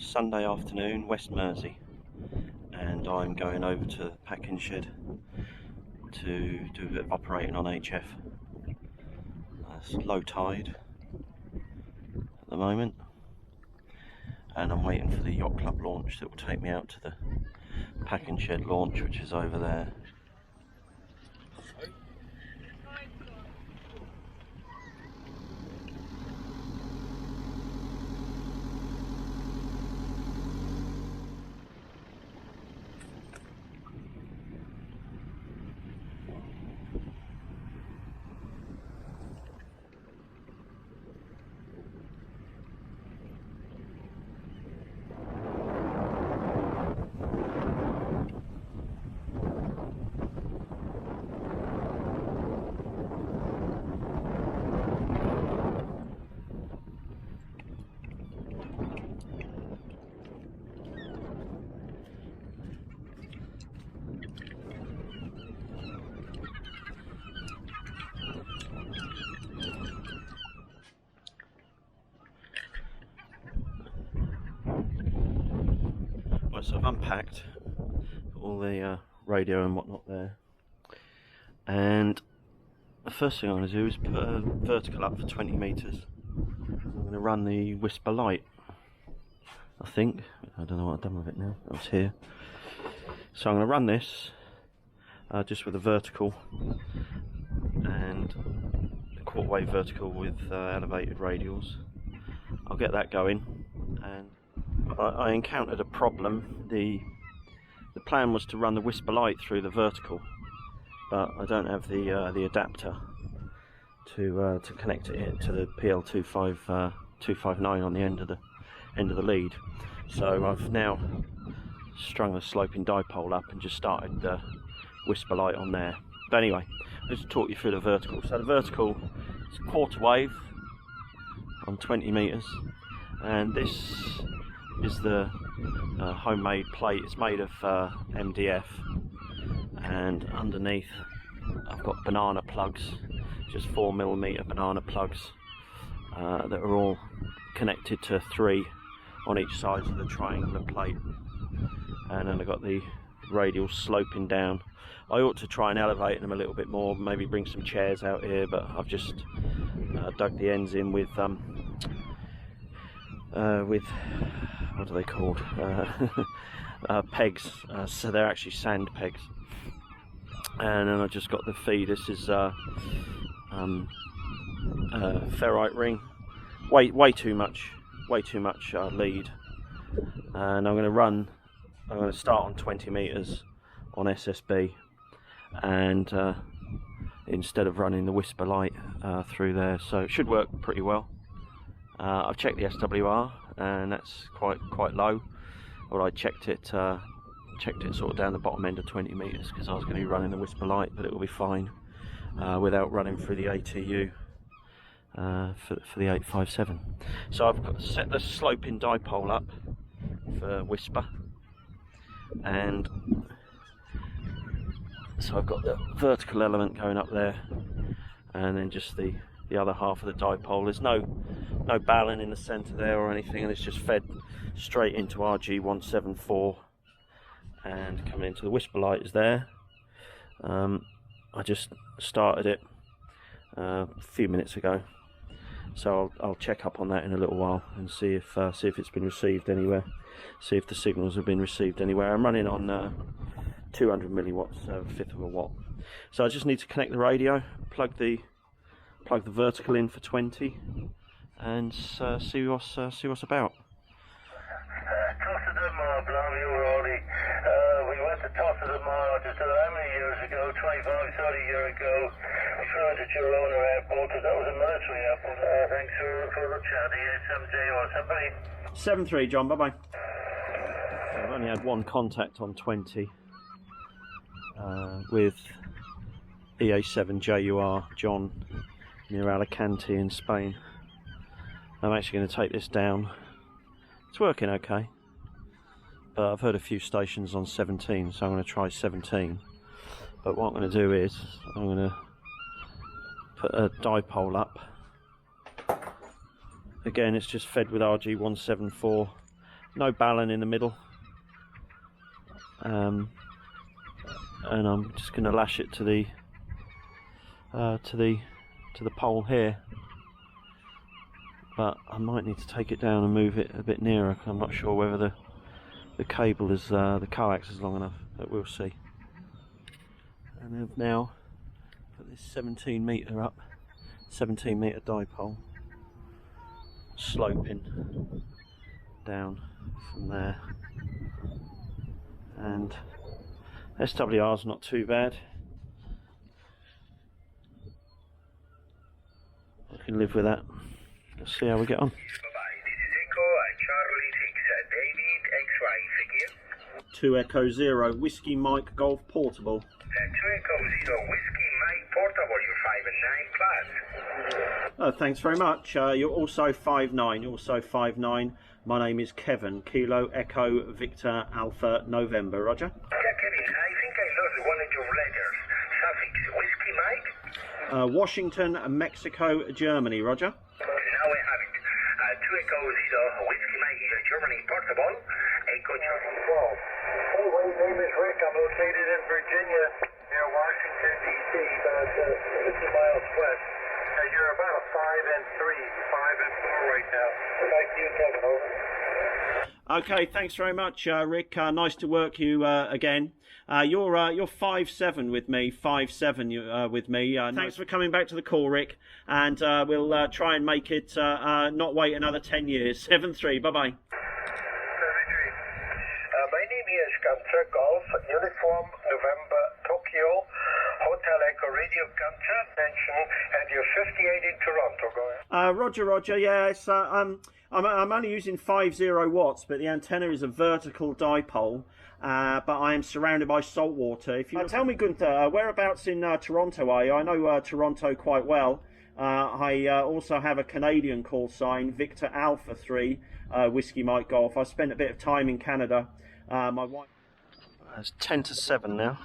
Sunday afternoon, West Mersey, and I'm going over to the packing shed to do a bit of operating on HF. It's low tide at the moment, and I'm waiting for the yacht club launch that will take me out to the packing shed launch, which is over there. So I've unpacked all the radio and whatnot there, and the first thing I'm going to do is put a vertical up for 20 metres. I'm going to run the Whisper Light, I think. I don't know what I've done with it now. That was here. So I'm going to run this just with a vertical and a quarter wave vertical with elevated radials. I'll get that going, and I encountered a problem. The plan was to run the Whisper Light through the vertical, but I don't have the adapter to connect it to the PL259 on the end of the lead. So I've now strung the sloping dipole up and just started the Whisper Light on there. But anyway, let's talk you through the vertical. So the vertical is a quarter wave on 20 metres, and this is the homemade plate. It's made of MDF, and underneath I've got banana plugs, just 4mm banana plugs that are all connected to 3 on each side of the triangular plate, and then I've got the radial sloping down. I ought to try and elevate them a little bit more, maybe bring some chairs out here, but I've just dug the ends in with what are they called? Pegs. So they're actually sand pegs. And then I just got the feed. This is ferrite ring. Way too much lead. And I'm going to start on 20 metres on SSB, and instead of running the Whisper Light through there, so it should work pretty well. I've checked the SWR, and that's quite low. Well, I checked it sort of down the bottom end of 20 metres because I was going to be running the Whisper Light, but it will be fine without running through the ATU for the 857. So I've got set the sloping dipole up for Whisper, and so I've got the vertical element going up there, and then just the other half of the dipole. There's no balun in the centre there or anything, and it's just fed straight into RG174, and coming into the Whisper Light is there. I just started it a few minutes ago, so I'll check up on that in a little while and see if it's been received anywhere, see if the signals have been received anywhere. I'm running on 200 milliwatts, so a fifth of a watt. So I just need to connect the radio, plug the vertical in for 20, and see what's about. Toss of the Mar, blimey, already. We went to Toss of the Mar just how many years ago, 25, 30 years ago. We flew into Girona Airport, because that was a military airport. Thanks for the chat, ESMJ or somebody. 7-3, John, bye-bye. I've only had one contact on 20 with EA7JUR John near Alicante in Spain. I'm actually going to take this down. It's working okay, but I've heard a few stations on 17, so I'm going to try 17. But what I'm going to do is I'm going to put a dipole up. Again, it's just fed with RG174 no balun in the middle, and I'm just going to lash it to the pole here. But I might need to take it down and move it a bit nearer. I'm not sure whether the cable is the coax is long enough, but we'll see. And I've now put this 17 metre up, 17 metre dipole, sloping down from there, and SWR's not too bad. I can live with that. Let's see how we get on. Bye-bye. This is Echo Charlie 6, David XY again. 2 Echo 0, Whiskey Mike Golf Portable. 2 Echo 0, Whiskey Mike Portable, you're 5 and 9 plus. Oh, thanks very much. You're also 5'9", you're also 5'9". My name is Kevin, Kilo Echo Victor Alpha November, Roger. Yeah, Kevin, I think I lost one of your letters. Suffix, Whiskey Mike? Washington, Mexico, Germany, Roger. Now I have it. 2 Echo 0, Whiskey Mike, Germany Portable, Echo Charlie 12. Oh, my name is Rick. I'm located in Virginia, near Washington, D.C., about 50 miles west. You're about a 5 and 3, 5 and 4 right now. Back to you, Kevin, over. Okay, thanks very much, Rick. Nice to work you again. You're 5'7" with me, 5'7" with me. Thanks for coming back to the call, Rick, and we'll try and make it not wait another 10 years. 7-3, bye-bye. My name is Gunter Golf, Uniform November Tokyo, Hotel Echo Radio Gunter, mention, and you're 58 in Toronto, go ahead. Roger, yeah, it's, I'm only using 50 watts, but the antenna is a vertical dipole, but I am surrounded by salt water. If you tell me, Gunther, whereabouts in Toronto are you? I know Toronto quite well. I also have a Canadian call sign, Victor Alpha 3, Whiskey Mike Golf. I spent a bit of time in Canada. My wife. It's 10 to 7 now.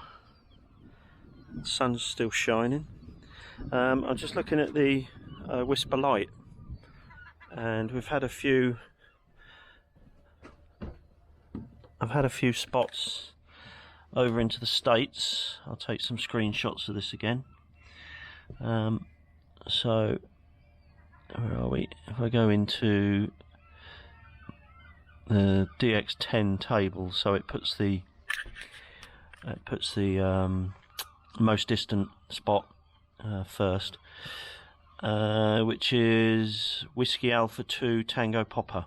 The sun's still shining. I'm just looking at the Whisper Light, and we've had a few. I've had a few spots over into the States. I'll take some screenshots of this again. So where are we? If I go into the DX10 table, so it puts the most distant spot first, which is Whiskey Alpha 2 Tango Popper,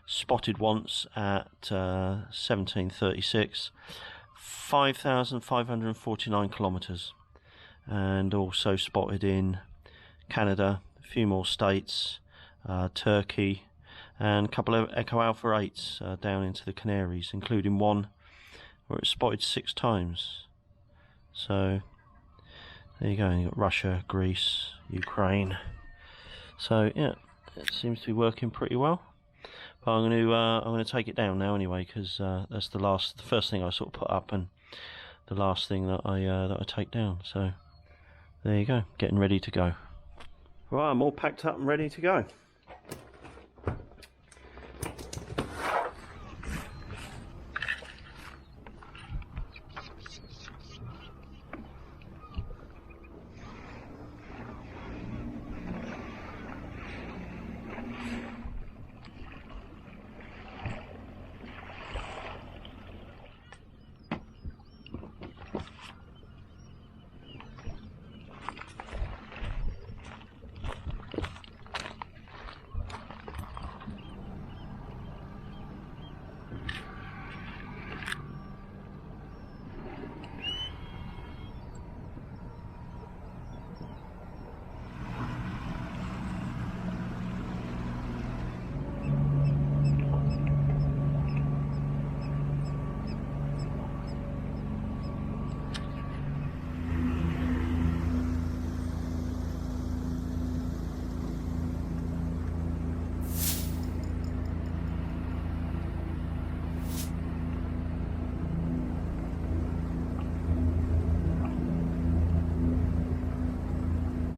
spotted once at 1736, 5,549 kilometers, and also spotted in Canada, a few more states, Turkey, and a couple of Echo Alpha 8s down into the Canaries, including one where it's spotted 6 times. So there you go. You've got Russia, Greece, Ukraine. So yeah, it seems to be working pretty well. But I'm going to take it down now anyway, because that's the first thing I sort of put up, and the last thing that I take down. So there you go, getting ready to go. Right, I'm all packed up and ready to go.